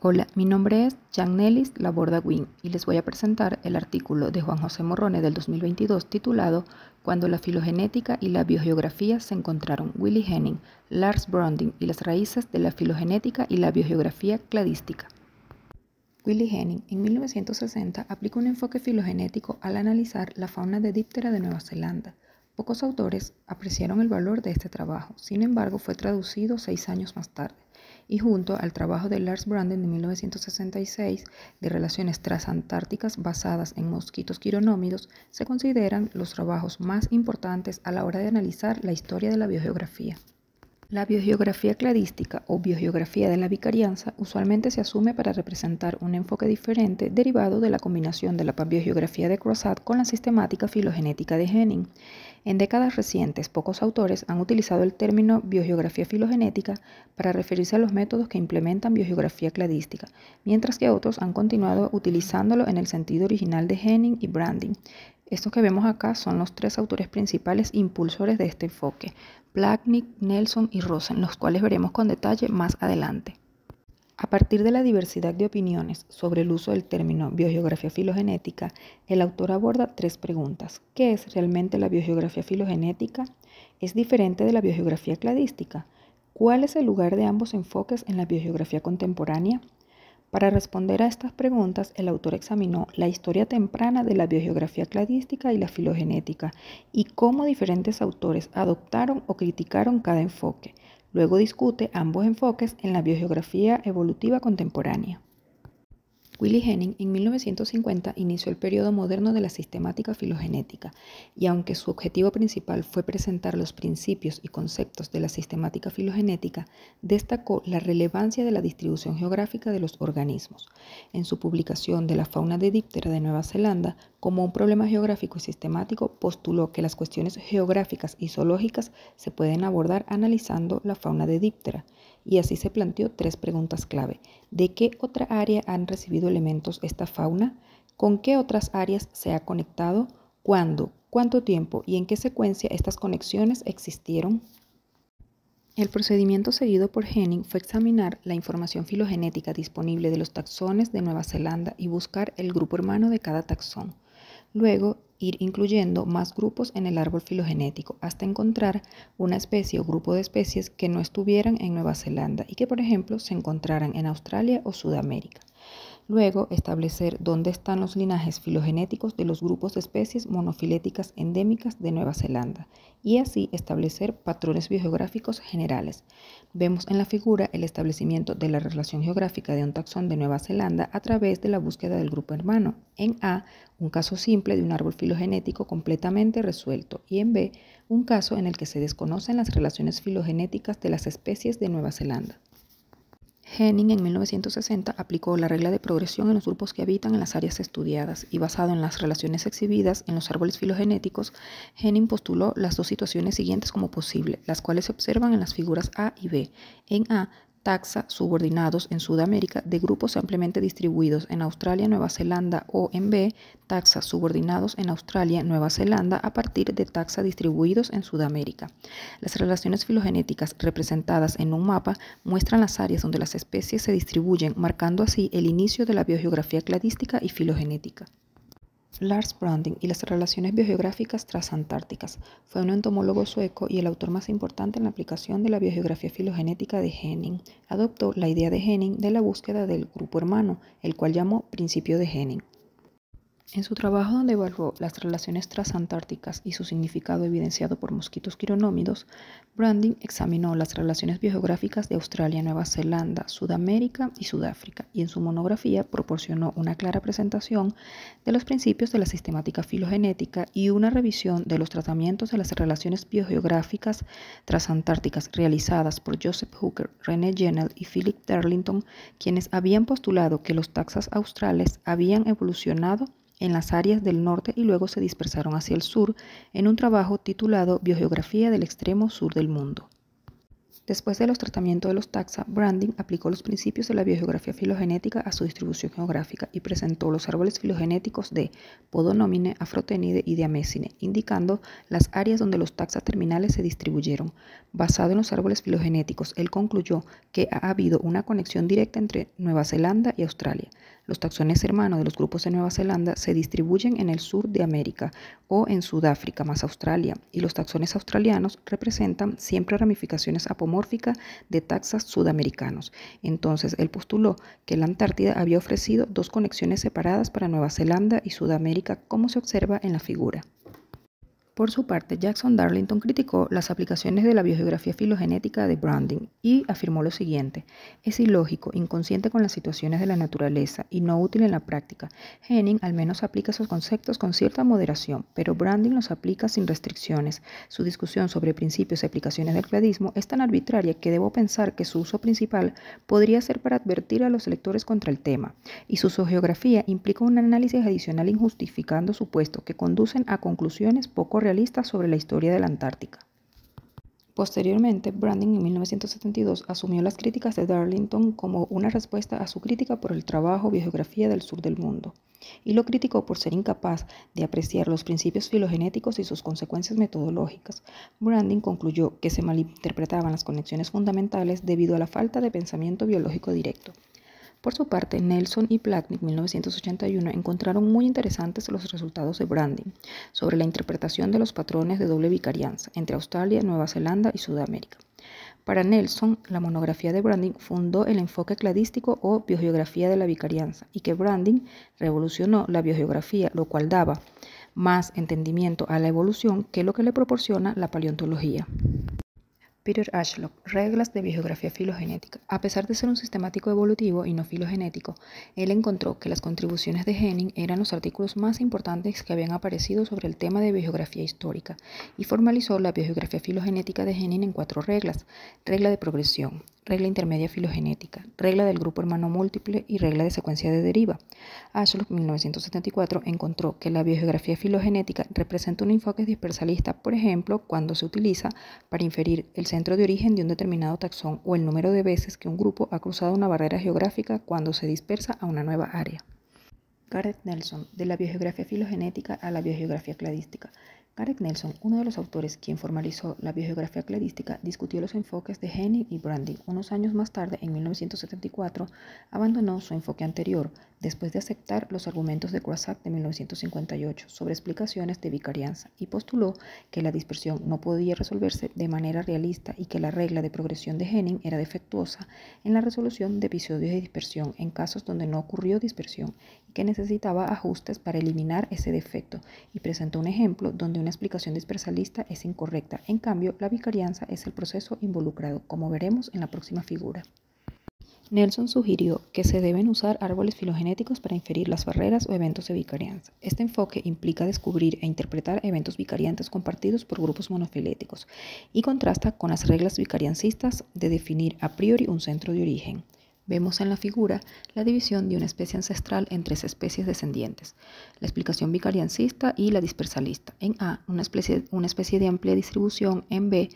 Hola, mi nombre es Yannelis Laborda Wynn y les voy a presentar el artículo de Juan José Morrone del 2022 titulado Cuando la filogenética y la biogeografía se encontraron, Willi Hennig, Lars Brunding y las raíces de la filogenética y la biogeografía cladística. Willi Hennig en 1960 aplicó un enfoque filogenético al analizar la fauna de díptera de Nueva Zelanda. Pocos autores apreciaron el valor de este trabajo, sin embargo fue traducido 6 años más tarde, y junto al trabajo de Lars Brunding de 1966 de relaciones transantárticas basadas en mosquitos quironómidos, se consideran los trabajos más importantes a la hora de analizar la historia de la biogeografía. La biogeografía cladística o biogeografía de la vicarianza usualmente se asume para representar un enfoque diferente derivado de la combinación de la biogeografía de Crozat con la sistemática filogenética de Hennig. En décadas recientes, pocos autores han utilizado el término biogeografía filogenética para referirse a los métodos que implementan biogeografía cladística, mientras que otros han continuado utilizándolo en el sentido original de Hennig y Brunding. Estos que vemos acá son los tres autores principales impulsores de este enfoque, Plachnik, Nelson y Rosen, los cuales veremos con detalle más adelante. A partir de la diversidad de opiniones sobre el uso del término biogeografía filogenética, el autor aborda tres preguntas. ¿Qué es realmente la biogeografía filogenética? ¿Es diferente de la biogeografía cladística? ¿Cuál es el lugar de ambos enfoques en la biogeografía contemporánea? Para responder a estas preguntas, el autor examinó la historia temprana de la biogeografía cladística y la filogenética y cómo diferentes autores adoptaron o criticaron cada enfoque. Luego discute ambos enfoques en la biogeografía evolutiva contemporánea. Willi Hennig en 1950 inició el periodo moderno de la sistemática filogenética y aunque su objetivo principal fue presentar los principios y conceptos de la sistemática filogenética, destacó la relevancia de la distribución geográfica de los organismos. En su publicación de la fauna de díptera de Nueva Zelanda, como un problema geográfico y sistemático, postuló que las cuestiones geográficas y zoológicas se pueden abordar analizando la fauna de díptera. Y así se planteó tres preguntas clave. ¿De qué otra área han recibido elementos esta fauna? ¿Con qué otras áreas se ha conectado? ¿Cuándo? ¿Cuánto tiempo? ¿Y en qué secuencia estas conexiones existieron? El procedimiento seguido por Hennig fue examinar la información filogenética disponible de los taxones de Nueva Zelanda y buscar el grupo hermano de cada taxón. Luego, ir incluyendo más grupos en el árbol filogenético hasta encontrar una especie o grupo de especies que no estuvieran en Nueva Zelanda y que, por ejemplo, se encontraran en Australia o Sudamérica. Luego, establecer dónde están los linajes filogenéticos de los grupos de especies monofiléticas endémicas de Nueva Zelanda y así establecer patrones biogeográficos generales. Vemos en la figura el establecimiento de la relación geográfica de un taxón de Nueva Zelanda a través de la búsqueda del grupo hermano. En A, un caso simple de un árbol filogenético completamente resuelto y en B, un caso en el que se desconocen las relaciones filogenéticas de las especies de Nueva Zelanda. Hennig en 1960 aplicó la regla de progresión en los grupos que habitan en las áreas estudiadas y basado en las relaciones exhibidas en los árboles filogenéticos, Hennig postuló las dos situaciones siguientes como posible, las cuales se observan en las figuras A y B. En A, taxa subordinados en Sudamérica de grupos ampliamente distribuidos en Australia, Nueva Zelanda o en B, taxa subordinados en Australia, Nueva Zelanda a partir de taxa distribuidos en Sudamérica. Las relaciones filogenéticas representadas en un mapa muestran las áreas donde las especies se distribuyen, marcando así el inicio de la biogeografía cladística y filogenética. Lars Brunding y las relaciones biogeográficas transantárticas. Fue un entomólogo sueco y el autor más importante en la aplicación de la biogeografía filogenética de Hennig. Adoptó la idea de Hennig de la búsqueda del grupo hermano, el cual llamó principio de Hennig. En su trabajo donde evaluó las relaciones transantárticas y su significado evidenciado por mosquitos quironómidos, Brunding examinó las relaciones biogeográficas de Australia, Nueva Zelanda, Sudamérica y Sudáfrica y en su monografía proporcionó una clara presentación de los principios de la sistemática filogenética y una revisión de los tratamientos de las relaciones biogeográficas transantárticas realizadas por Joseph Hooker, René Jennell y Philip Darlington, quienes habían postulado que los taxas australes habían evolucionado en las áreas del norte y luego se dispersaron hacia el sur en un trabajo titulado Biogeografía del extremo sur del mundo. Después de los tratamientos de los taxa, Brandig aplicó los principios de la biogeografía filogenética a su distribución geográfica y presentó los árboles filogenéticos de Podonomine, Afrotenide y Diamesine, indicando las áreas donde los taxa terminales se distribuyeron. Basado en los árboles filogenéticos, él concluyó que ha habido una conexión directa entre Nueva Zelanda y Australia. Los taxones hermanos de los grupos de Nueva Zelanda se distribuyen en el sur de América o en Sudáfrica más Australia, y los taxones australianos representan siempre ramificaciones apomórficas de taxas sudamericanos. Entonces, él postuló que la Antártida había ofrecido dos conexiones separadas para Nueva Zelanda y Sudamérica, como se observa en la figura. Por su parte, Jackson Darlington criticó las aplicaciones de la biogeografía filogenética de Brandig y afirmó lo siguiente: es ilógico, inconsciente con las situaciones de la naturaleza y no útil en la práctica. Henning al menos aplica esos conceptos con cierta moderación, pero Brandig los aplica sin restricciones. Su discusión sobre principios y aplicaciones del cladismo es tan arbitraria que debo pensar que su uso principal podría ser para advertir a los lectores contra el tema, y su geografía implica un análisis adicional injustificando supuestos que conducen a conclusiones poco realistas sobre la historia de la Antártica. Posteriormente, Brandig en 1972 asumió las críticas de Darlington como una respuesta a su crítica por el trabajo Biogeografía del Sur del Mundo, y lo criticó por ser incapaz de apreciar los principios filogenéticos y sus consecuencias metodológicas. Brandig concluyó que se malinterpretaban las conexiones fundamentales debido a la falta de pensamiento biológico directo. Por su parte, Nelson y Plotnick en 1981 encontraron muy interesantes los resultados de Brandig sobre la interpretación de los patrones de doble vicarianza entre Australia, Nueva Zelanda y Sudamérica. Para Nelson, la monografía de Brandig fundó el enfoque cladístico o biogeografía de la vicarianza, y que Brandig revolucionó la biogeografía, lo cual daba más entendimiento a la evolución que lo que le proporciona la paleontología. Peter Ashlock, reglas de biogeografía filogenética. A pesar de ser un sistemático evolutivo y no filogenético, él encontró que las contribuciones de Henning eran los artículos más importantes que habían aparecido sobre el tema de biogeografía histórica, y formalizó la biogeografía filogenética de Henning en 4 reglas: regla de progresión, regla intermedia filogenética, regla del grupo hermano múltiple y regla de secuencia de deriva. Ashlock en 1974 encontró que la biogeografía filogenética representa un enfoque dispersalista, por ejemplo, cuando se utiliza para inferir el centro de origen de un determinado taxón o el número de veces que un grupo ha cruzado una barrera geográfica cuando se dispersa a una nueva área. Gareth Nelson, de la biogeografía filogenética a la biogeografía cladística. Gareth Nelson, uno de los autores quien formalizó la biogeografía cladística, discutió los enfoques de Henning y Brandig. Unos años más tarde, en 1974, abandonó su enfoque anterior, después de aceptar los argumentos de Crossack de 1958 sobre explicaciones de vicarianza, y postuló que la dispersión no podía resolverse de manera realista y que la regla de progresión de Henning era defectuosa en la resolución de episodios de dispersión en casos donde no ocurrió dispersión, y que necesitaba ajustes para eliminar ese defecto, y presentó un ejemplo donde una explicación dispersalista es incorrecta. En cambio, la vicarianza es el proceso involucrado, como veremos en la próxima figura. Nelson sugirió que se deben usar árboles filogenéticos para inferir las barreras o eventos de vicarianza. Este enfoque implica descubrir e interpretar eventos vicariantes compartidos por grupos monofiléticos y contrasta con las reglas vicariancistas de definir a priori un centro de origen. Vemos en la figura la división de una especie ancestral en 3 especies descendientes: la explicación vicariancista y la dispersalista. En A, una especie de amplia distribución. En B,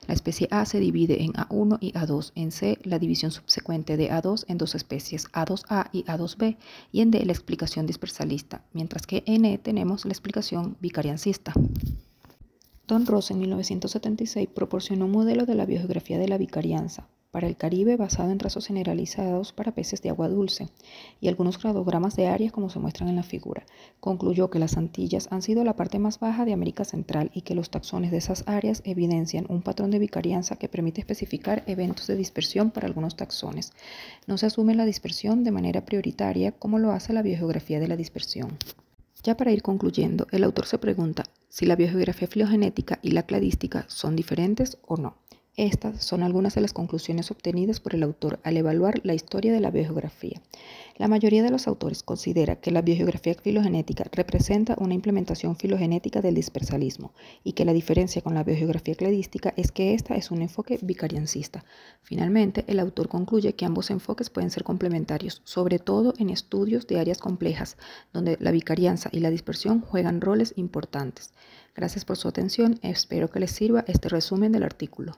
la especie A se divide en A1 y A2. En C, la división subsecuente de A2 en 2 especies, A2A y A2B. Y en D, la explicación dispersalista, mientras que en E tenemos la explicación vicariancista. Don Ross en 1976 proporcionó un modelo de la biogeografía de la vicarianza para el Caribe basado en trazos generalizados para peces de agua dulce y algunos cladogramas de áreas como se muestran en la figura. Concluyó que las Antillas han sido la parte más baja de América Central y que los taxones de esas áreas evidencian un patrón de vicarianza que permite especificar eventos de dispersión para algunos taxones. No se asume la dispersión de manera prioritaria como lo hace la biogeografía de la dispersión. Ya para ir concluyendo, el autor se pregunta si la biogeografía filogenética y la cladística son diferentes o no. Estas son algunas de las conclusiones obtenidas por el autor al evaluar la historia de la biogeografía. La mayoría de los autores considera que la biogeografía filogenética representa una implementación filogenética del dispersalismo y que la diferencia con la biogeografía cladística es que esta es un enfoque vicariancista. Finalmente, el autor concluye que ambos enfoques pueden ser complementarios, sobre todo en estudios de áreas complejas, donde la vicarianza y la dispersión juegan roles importantes. Gracias por su atención, espero que les sirva este resumen del artículo.